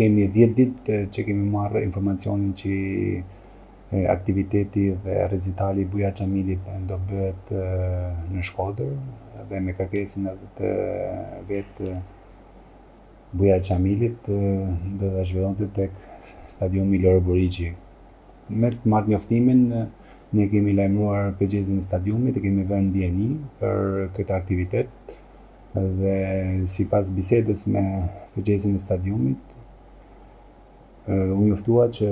kemi 10 ditë që kemi marrë informacionin që aktiviteti dhe recitali i Bujar Xhamilit do bëhet në Shkodër dhe me kërkesën edhe të vetë Bujar Xhamilit do ta zhvillonte tek stadiumi Loro Buriqi. Me të marrë njoftimin, ne kemi lajmëruar përgjegjësin e stadiumit e kemi vënë ndjeni për këtë aktivitet dhe sipas bisedës me përgjegjësin e stadiumit, u njoftua që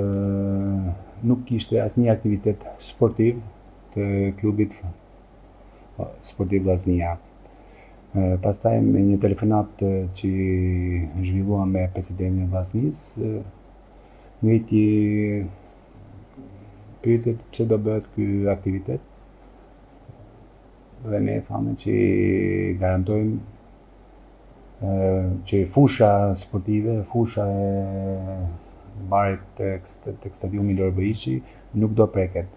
nuk kishte asnjë aktivitet sportiv të klubit sportiv Vllaznia. Pastaj me një telefonat që zhvillua me presidentin e Vllaznisë, ngriti pyetjet pse do bëhet ky aktivitet dhe ne thamë që garantojmë që fusha sportive, fusha e barit tek stadiumi Loro Buriqi nuk do preket.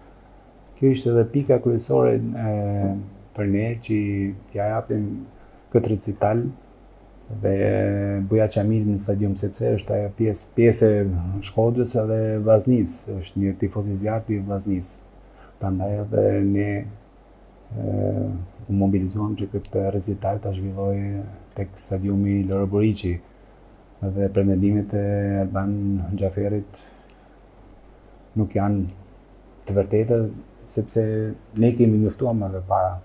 Kjo ishte edhe pika kryesore për ne që t'ja japim këtë recital dhe Bujar Xhamilit në stadium sepse është ajo pjesë e Shkodrës edhe Vllaznisë, është një tifoz i zjarrt i Vllaznisë. Prandaj edhe ne u mobilizuam që këtë recital ta zhvilloj tek stadiumi Loro Buriqi dhe pretendimet e Alban Xhaferit nuk janë të vërteta sepse ne kemi njoftuar më parë.